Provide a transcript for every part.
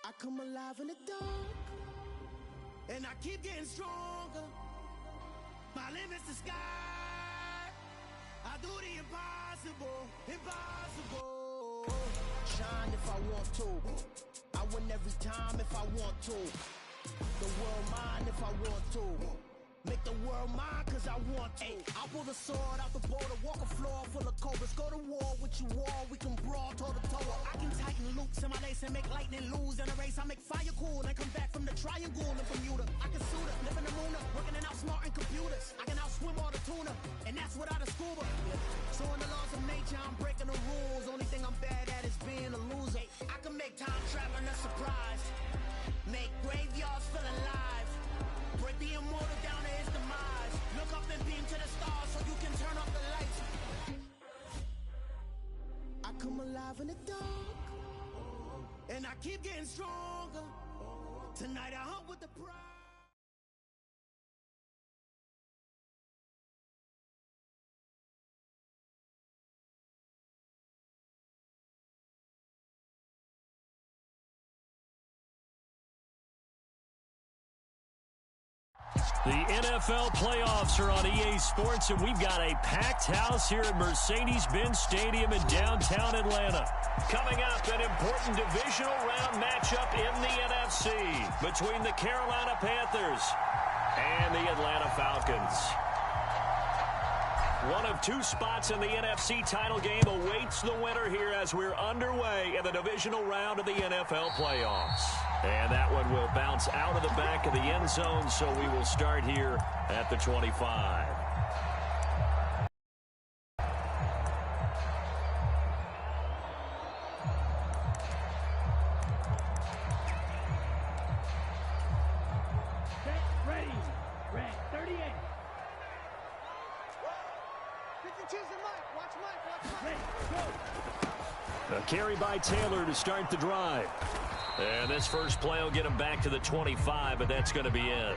I come alive in the dark, and I keep getting stronger. My limit's the sky. I do the impossible, impossible. Shine if I want to. I win every time if I want to. The world mine if I want to. Make the world mine cause I want to. I pull the sword out the border, walk a floor full of cobras. Go to war with you all, we can brawl toe to toe. I can tighten loops in my lace and make lightning lose in a race. I make fire cool and come back from the triangle and Bermuda. I can suit it, live in the moon, working and outsmarting computers. I can outswim all the tuna, and that's without a scuba. So in the laws of nature, I'm breaking the rules. Only thing I'm bad at is being a loser. I can make time traveling a surprise, make graveyards feel alive, break the immortal down to his demise. Look up and beam to the stars so you can turn off the lights. I come alive in the dark, and I keep getting stronger. Tonight I hunt with the pride. The NFL playoffs are on EA Sports, and we've got a packed house here at Mercedes-Benz Stadium in downtown Atlanta. Coming up, an important divisional round matchup in the NFC between the Carolina Panthers and the Atlanta Falcons. One of two spots in the NFC title game awaits the winner here as we're underway in the divisional round of the NFL playoffs. And that one will bounce out of the back of the end zone, so we will start here at the 25. Ready. Red 38. 52's the mic. Watch Mike. Ready, go. A carry by Taylor to start the drive. And this first play will get him back to the 25, but that's going to be it.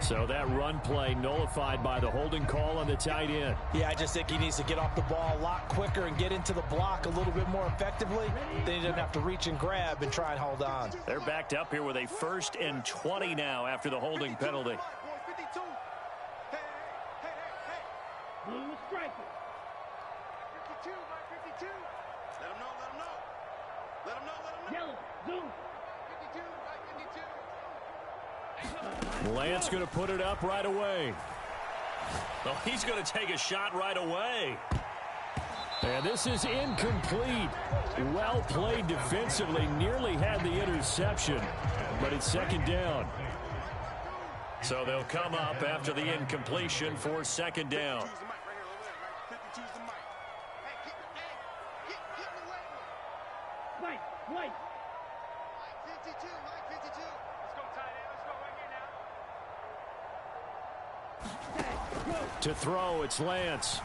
So that run play nullified by the holding call on the tight end. Yeah, I just think he needs to get off the ball a lot quicker and get into the block a little bit more effectively. Then he doesn't have to reach and grab and try and hold on. They're backed up here with a 1st and 20 now after the holding penalty. 52. Hey. Blue is striking. 52, Mike, 52. Let him know. Yellow, zoom. 52, Mike, 52. Lance going to put it up right away. Well, he's going to take a shot right away. And this is incomplete. Well played defensively. Nearly had the interception, but it's 2nd down. So they'll come up after the incompletion for 2nd down. Wait. Mike 52. Let's go tight end. Let's go right here now. To throw, it's Lance.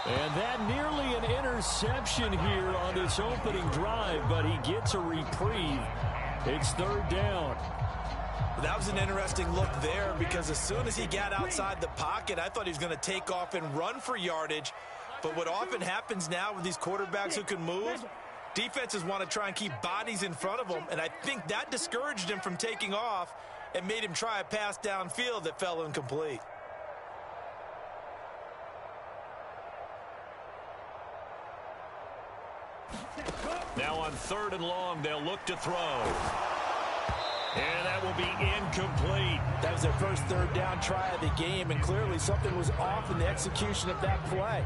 And that nearly an interception here on this opening drive, but he gets a reprieve. It's 3rd down. That was an interesting look there because as soon as he got outside the pocket, I thought he was going to take off and run for yardage. But what often happens now with these quarterbacks who can move, defenses want to try and keep bodies in front of them, and I think that discouraged him from taking off and made him try a pass downfield that fell incomplete. Now on 3rd and long, they'll look to throw. And that will be incomplete. That was their first 3rd down try of the game, and clearly something was off in the execution of that play.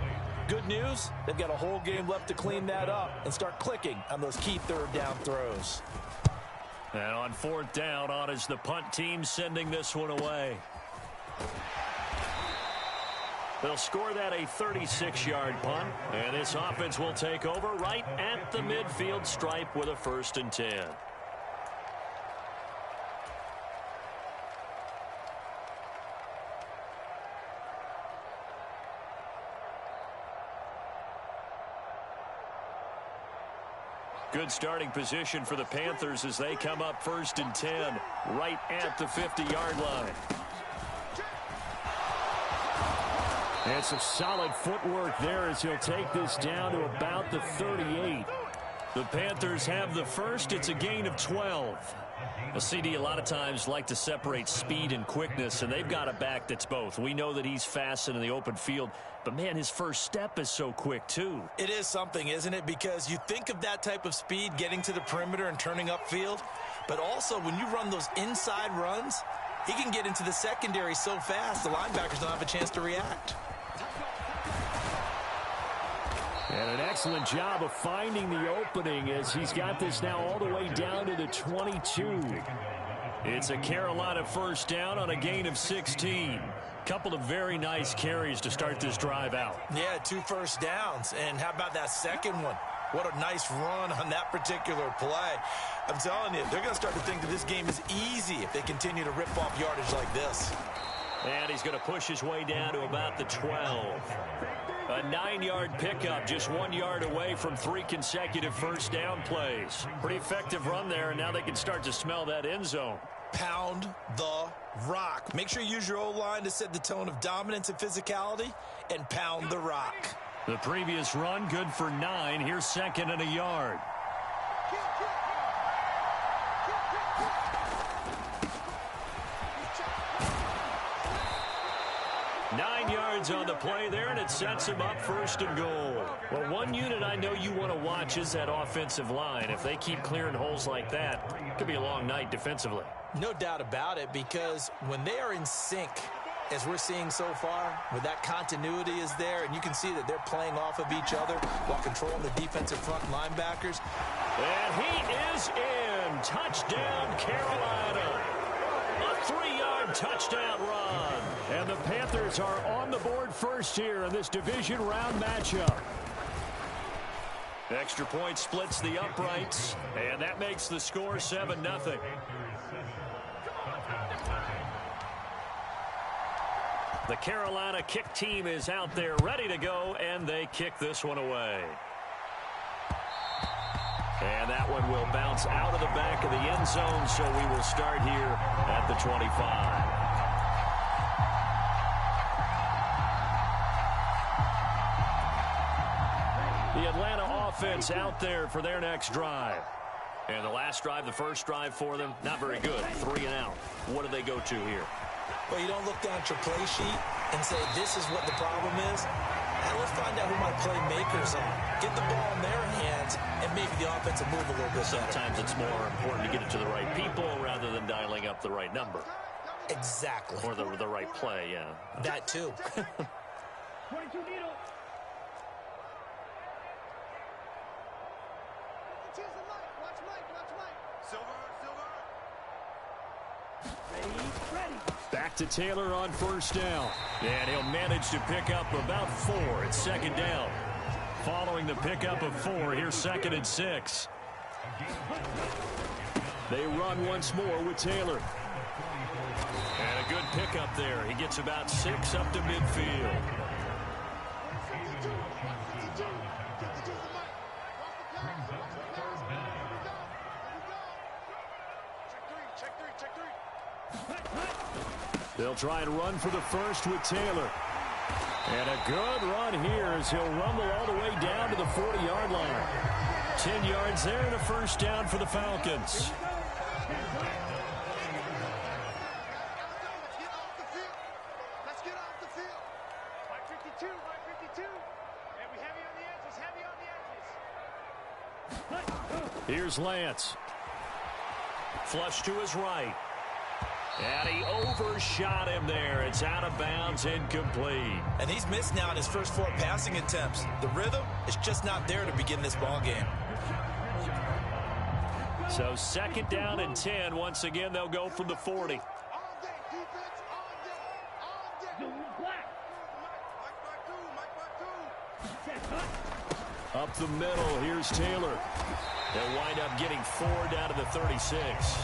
Good news, they've got a whole game left to clean that up and start clicking on those key 3rd down throws. And on 4th down, on is the punt team sending this one away. They'll score that a 36-yard punt, and this offense will take over right at the midfield stripe with a 1st and 10. Good starting position for the Panthers as they come up 1st and 10 right at the 50-yard line. And some solid footwork there as he'll take this down to about the 38. The Panthers have the first. It's a gain of 12. Well, CD, a lot of times like to separate speed and quickness, and they've got a back that's both. We know that he's fast and in the open field, but, man, his first step is so quick, too. It is something, isn't it? Because you think of that type of speed getting to the perimeter and turning upfield, but also when you run those inside runs, he can get into the secondary so fast the linebackers don't have a chance to react. And an excellent job of finding the opening as he's got this now all the way down to the 22. It's a Carolina first down on a gain of 16. Couple of very nice carries to start this drive out. Yeah, 2 first downs. And how about that second one? What a nice run on that particular play. I'm telling you, they're going to start to think that this game is easy if they continue to rip off yardage like this. And he's going to push his way down to about the 12. A 9-yard pickup, just 1 yard away from 3 consecutive first down plays. Pretty effective run there, and now they can start to smell that end zone. Pound the rock. Make sure you use your O-line to set the tone of dominance and physicality, and pound the rock. The previous run, good for 9. Here's second and a yard. 9 yards on the play there, and it sets him up first and goal. Well, one unit I know you want to watch is that offensive line. If they keep clearing holes like that, it could be a long night defensively. No doubt about it, because when they are in sync, as we're seeing so far, where that continuity is there, and you can see that they're playing off of each other while controlling the defensive front linebackers. And he is in. Touchdown, Carolina. A 3-yard touchdown run. And the Panthers are on the board first here in this division round matchup. Extra point splits the uprights, and that makes the score 7-0. The Carolina kick team is out there ready to go, and they kick this one away. And that one will bounce out of the back of the end zone, so we will start here at the 25. The Atlanta offense out there for their next drive. And the last drive, the first drive for them, not very good. 3 and out. What do they go to here? Well, you don't look down at your play sheet and say, this is what the problem is. And let's find out who my playmakers are. Get the ball in their hands, and maybe the offense will move a little bit better. Sometimes it's more important to get it to the right people rather than dialing up the right number. Exactly. Or the right play, yeah. That too. 22 needle. Choose the mic. Watch Mike. Watch Mike. Silver. Ready. Back to Taylor on first down. And he'll manage to pick up about 4. It's second down. Following the pickup of 4, here's 2nd and 6. They run once more with Taylor. And a good pickup there. He gets about 6 up to midfield. 52. 52. 52 the mic. Watch the pass. Watch the pass. Here we go. Check three. They'll try and run for the first with Taylor. And a good run here as he'll rumble all the way down to the 40-yard line. 10 yards there and a first down for the Falcons. Let's get off the field. Mike 52. And we heavy on the edges. Here's Lance. Flush to his right. And he overshot him there. It's out of bounds, incomplete. And he's missed now in his first 4 passing attempts. The rhythm is just not there to begin this ball game. So second down and 10. Once again, they'll go from the 40. All day, defense. All day. Up the middle, here's Taylor. They'll wind up getting 4 down to the 36.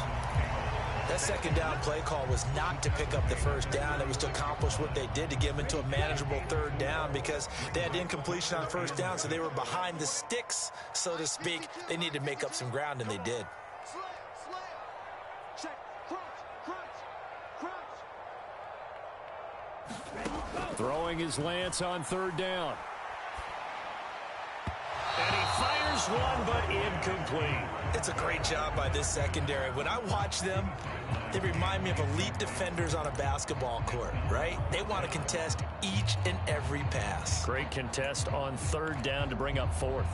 That second down play call was not to pick up the first down. It was to accomplish what they did to get them into a manageable 3rd down because they had incompletion on first down, so they were behind the sticks, so to speak. They needed to make up some ground, and they did. Slam. Check. Crunch. Ready, go. Throwing his lance on third down. And he fires one, but incomplete. It's a great job by this secondary. When I watch them, they remind me of elite defenders on a basketball court, right? They want to contest each and every pass. Great contest on third down to bring up fourth.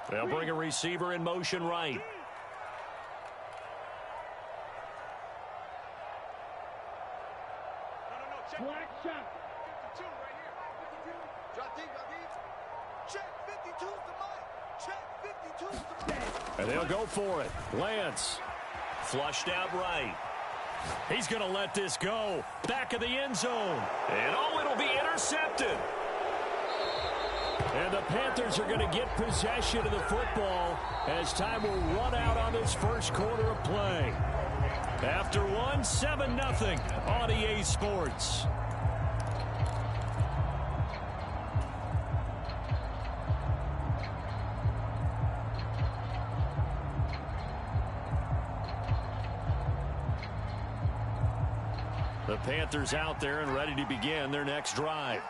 They'll bring a receiver in motion right. Black shot. 52 right here. Drop deep, drop deep. Check 52's the mic. Check 52's the mic. And they'll go for it. Lance. Flushed out right. He's going to let this go. Back of the end zone. And oh, it'll be intercepted. And the Panthers are going to get possession of the football as time will run out on this first quarter of play. After one, 7-0 on EA Sports. The Panthers out there and ready to begin their next drive.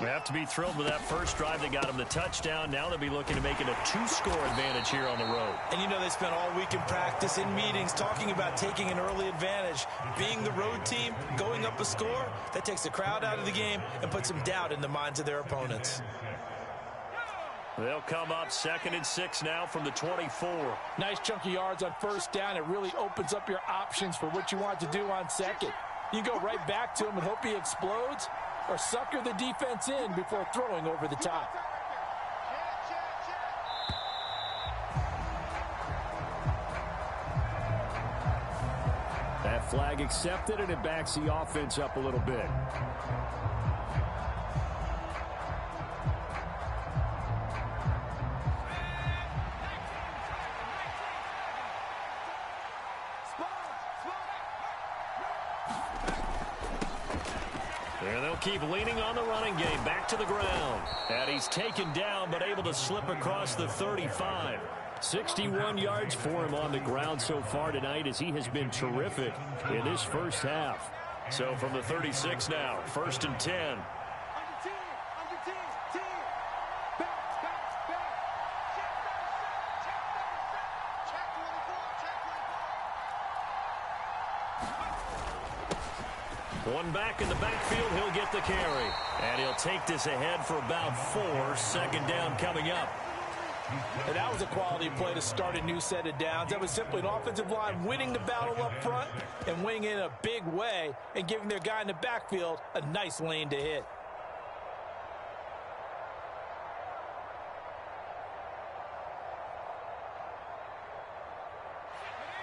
They have to be thrilled with that first drive. They got them the touchdown. Now they'll be looking to make it a 2-score advantage here on the road. And you know they spent all week in practice, in meetings, talking about taking an early advantage. Being the road team, going up a score, that takes the crowd out of the game and puts some doubt in the minds of their opponents. They'll come up 2nd and 6 now from the 24. Nice chunky yards on first down. It really opens up your options for what you want to do on second. You can go right back to him and hope he explodes, or sucker the defense in before throwing over the top. That flag accepted, and it backs the offense up a little bit. And they'll keep leaning on the running game. Back to the ground. And he's taken down, but able to slip across the 35. 61 yards for him on the ground so far tonight, as he has been terrific in this first half. So from the 36 now, 1st and 10. One back in the backfield, he'll get the carry. And he'll take this ahead for about 4. 2nd down coming up. And that was a quality play to start a new set of downs. That was simply an offensive line winning the battle up front and winning it in a big way and giving their guy in the backfield a nice lane to hit.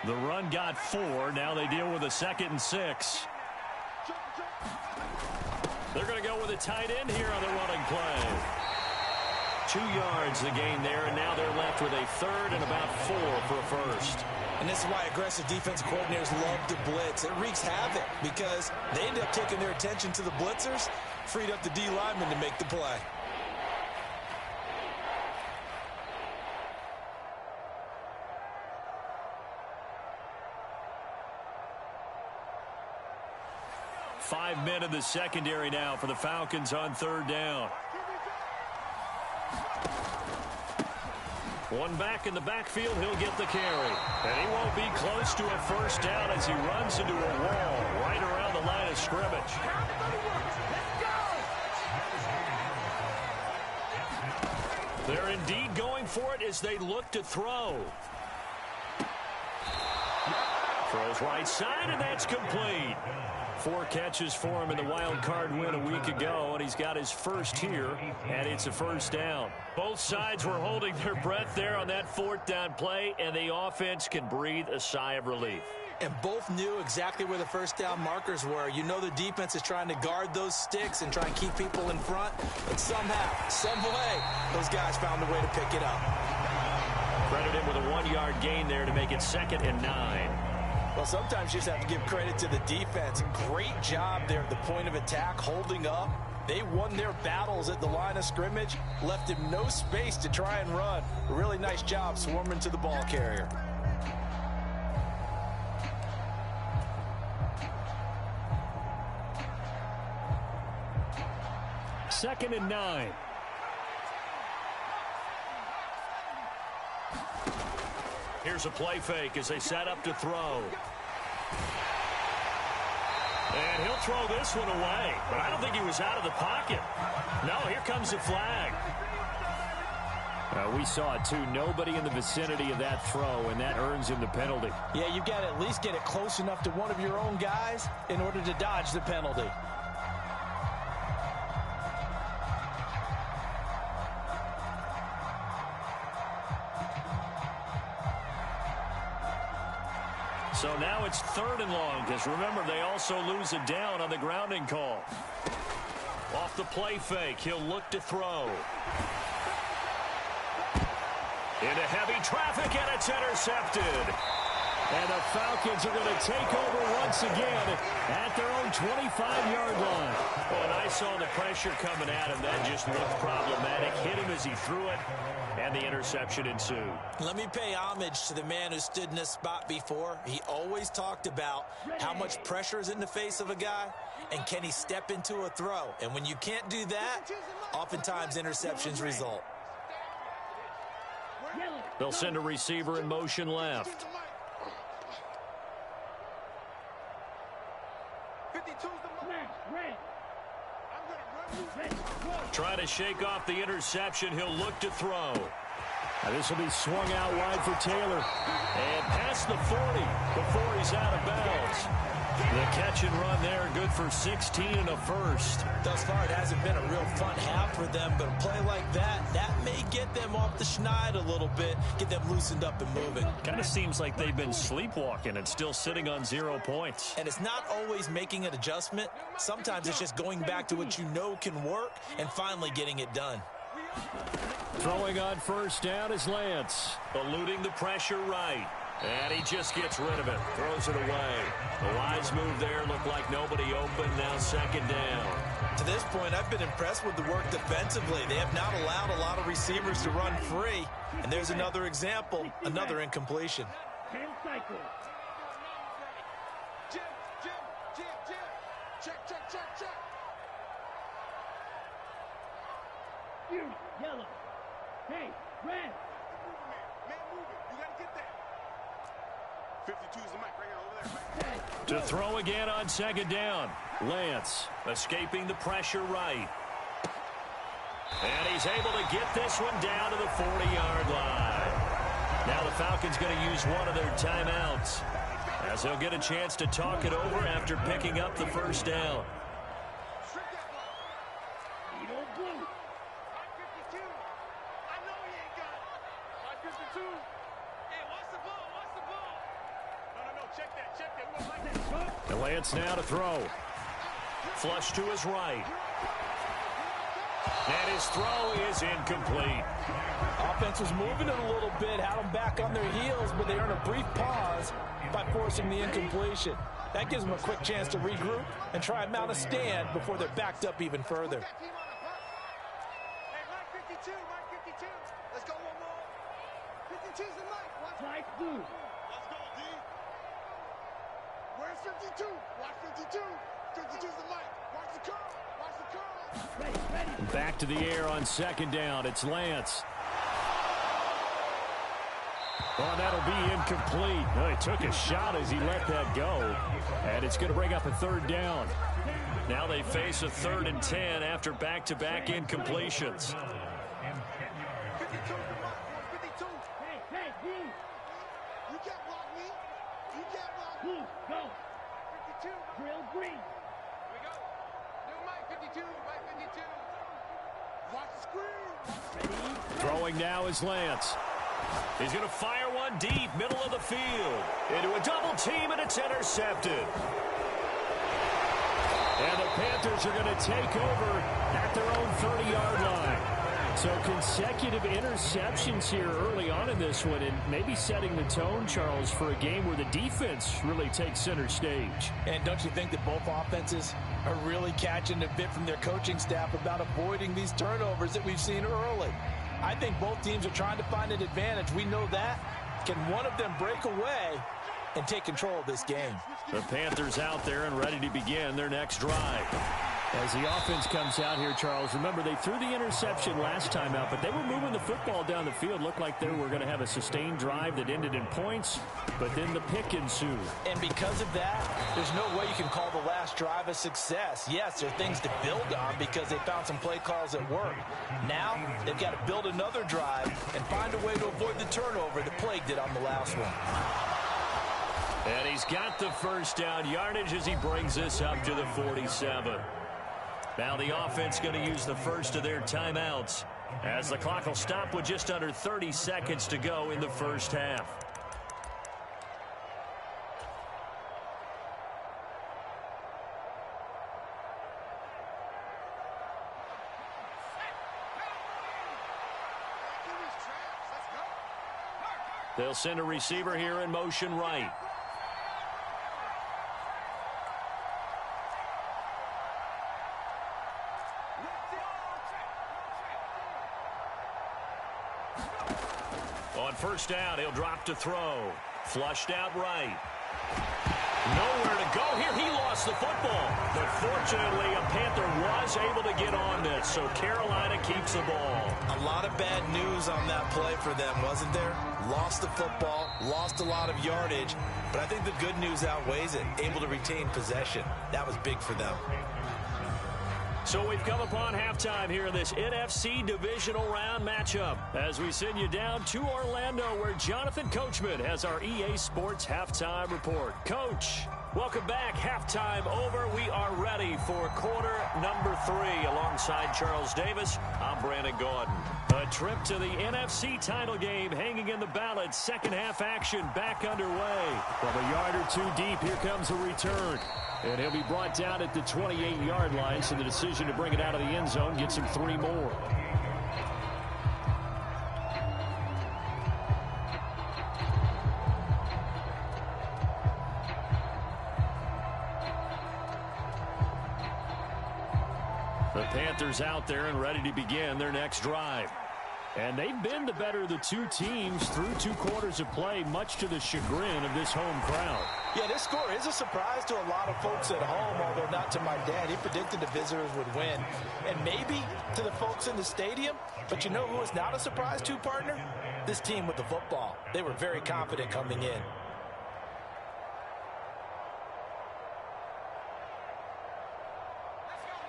The run got 4. Now they deal with a 2nd and 6. They're going to go with a tight end here on the running play. 2 yards the gain there, and now they're left with a 3rd and about 4 for a first. And this is why aggressive defensive coordinators love to blitz. It wreaks havoc because they end up taking their attention to the blitzers, freed up the D lineman to make the play. Five men in the secondary now for the Falcons on 3rd down. One back in the backfield, he'll get the carry. And he won't be close to a first down as he runs into a wall right around the line of scrimmage. They're indeed going for it as they look to throw. Throws right side, and that's complete. 4 catches for him in the wild card win a week ago, and he's got his first here, and it's a first down. Both sides were holding their breath there on that 4th down play, and the offense can breathe a sigh of relief. And both knew exactly where the first down markers were. You know the defense is trying to guard those sticks and try and keep people in front, but somehow, some way, those guys found a way to pick it up. Credit him with a 1-yard gain there to make it 2nd and 9. Well, sometimes you just have to give credit to the defense. Great job there at the point of attack, holding up, They won their battles at the line of scrimmage, left him no space to try and run. A really nice job swarming to the ball carrier. Second and 9. Here's a play fake as they set up to throw. And he'll throw this one away. But I don't think he was out of the pocket. No, here comes the flag. We saw it, too. Nobody in the vicinity of that throw, and that earns him the penalty. Yeah, you've got to at least get it close enough to one of your own guys in order to dodge the penalty. So now it's 3rd and long, because remember, they also lose it down on the grounding call. Off the play fake, he'll look to throw. Into heavy traffic, and it's intercepted. And the Falcons are going to take over once again at their own 25-yard line. Well, and I saw the pressure coming at him. That just looked problematic. Hit him as he threw it, and the interception ensued. Let me pay homage to the man who stood in this spot before. He always talked about how much pressure is in the face of a guy, and can he step into a throw. And when you can't do that, oftentimes interceptions result. They'll send a receiver in motion left. Try to shake off the interception. He'll look to throw. Now this will be swung out wide for Taylor. And past the 40 before he's out of bounds. The catch and run there, good for 16 and a first. Thus far, it hasn't been a real fun half for them, but a play like that may get them off the schneid a little bit, get them loosened up and moving. Kind of seems like they've been sleepwalking and still sitting on 0 points. And it's not always making an adjustment. Sometimes it's just going back to what you know can work and finally getting it done. Throwing on first down is Lance. Eluding the pressure right. And he just gets rid of it. Throws it away. The wise move there looked like nobody open. Now 2nd down. To this point, I've been impressed with the work defensively. They have not allowed a lot of receivers to run free. And there's another example, another incompletion. Jim. Check. You, yellow. Hey, red. Man, move it. You got to get that. 52 is the mic right here, over there. Right? To throw again on 2nd down. Lance escaping the pressure right. And he's able to get this one down to the 40-yard line. Now the Falcons going to use one of their timeouts, as they'll get a chance to talk it over after picking up the first down. And Lance now to throw. Flush to his right. And his throw is incomplete. Offense was moving it a little bit, had them back on their heels, but they earned a brief pause by forcing the incompletion. That gives them a quick chance to regroup and try and mount a stand before they're backed up even further. Hey, Mike 52. Let's go one more. 52's the mic. Watch Flight blue. Let's go, D. Where's 52? Watch 52. 52's the mic. Watch the curl. Ready. Back to the air on 2nd down. It's Lance. Oh, that'll be incomplete. Oh, he took a shot as he let that go. And it's going to bring up a 3rd down. Now they face a 3rd and 10 after back-to-back incompletions. 52's the mic. 52. Hey, D. You can't block me. You can't block me. Blue, go. 52. Drill green. Here we go. New mic 52. Mic 52. Watch the screen. Throwing now is Lance. He's going to fire one deep, middle of the field. Into a double team, and it's intercepted. And the Panthers are going to take over at their own 30-yard line. So consecutive interceptions here early on in this one, and maybe setting the tone, Charles, for a game where the defense really takes center stage. And don't you think that both offenses are really catching a bit from their coaching staff about avoiding these turnovers that we've seen early? I think both teams are trying to find an advantage. We know that. Can one of them break away and take control of this game? The Panthers out there and ready to begin their next drive. As the offense comes out here, Charles, remember they threw the interception last time out, but they were moving the football down the field. Looked like they were going to have a sustained drive that ended in points, but then the pick ensued. And because of that, there's no way you can call the last drive a success. Yes, there are things to build on because they found some play calls that work. Now, they've got to build another drive and find a way to avoid the turnover that plagued it on the last one. And he's got the first down yardage as he brings this up to the 47. Now the offense going to use the first of their timeouts as the clock will stop with just under 30 seconds to go in the first half. They'll send a receiver here in motion right. On first down, he'll drop to throw. Flushed out right. Nowhere to go here. He lost the football. But fortunately, a Panther was able to get on this, so Carolina keeps the ball. A lot of bad news on that play for them, wasn't there? Lost the football, lost a lot of yardage, but I think the good news outweighs it. Able to retain possession. That was big for them. So we've come upon halftime here in this NFC divisional round matchup as we send you down to Orlando where Jonathan Coachman has our EA Sports halftime report. Coach, welcome back. Halftime over. We are ready for quarter number 3 alongside Charles Davis. I'm Brandon Gaudin. A trip to the NFC title game hanging in the balance. Second half action back underway. From a yard or two deep, here comes a return. And he'll be brought down at the 28-yard line, so the decision to bring it out of the end zone gets him 3 more. The Panthers out there and ready to begin their next drive. And they've been the better of the two teams through 2 quarters of play, much to the chagrin of this home crowd. Yeah, this score is a surprise to a lot of folks at home, although not to my dad. He predicted the visitors would win. And maybe to the folks in the stadium. But you know who is not a surprise to, partner? This team with the football. They were very confident coming in.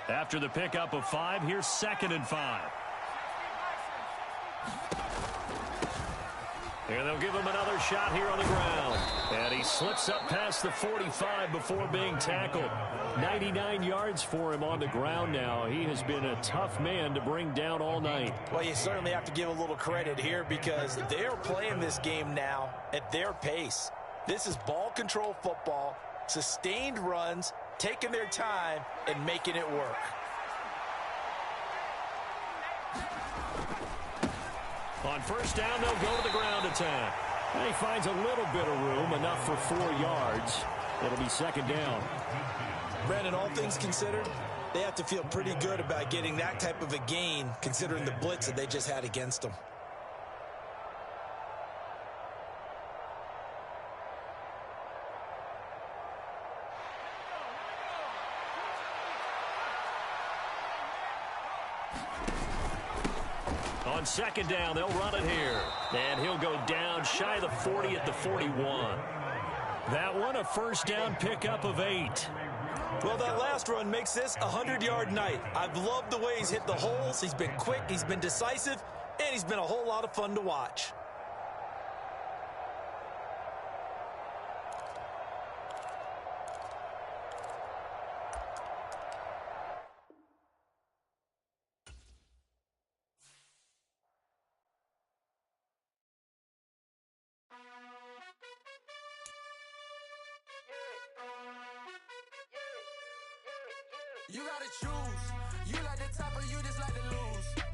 After the pickup of 5, here's 2nd and 5. And they'll give him another shot here on the ground. And he slips up past the 45 before being tackled. 99 yards for him on the ground now. He has been a tough man to bring down all night. Well, you certainly have to give a little credit here because they're playing this game now at their pace. This is ball control football, sustained runs, taking their time, and making it work. On first down, they'll go to the ground attack. And he finds a little bit of room, enough for 4 yards. It'll be 2nd down. Brandon, all things considered, they have to feel pretty good about getting that type of a gain, considering the blitz that they just had against them. On 2nd down, they'll run it here. And he'll go down shy of the 40 at the 41. That one, a first down pickup of 8. Well, that last run makes this a 100-yard night. I've loved the way he's hit the holes. He's been quick, he's been decisive, and he's been a whole lot of fun to watch. You gotta choose. You like the top or you just like to lose.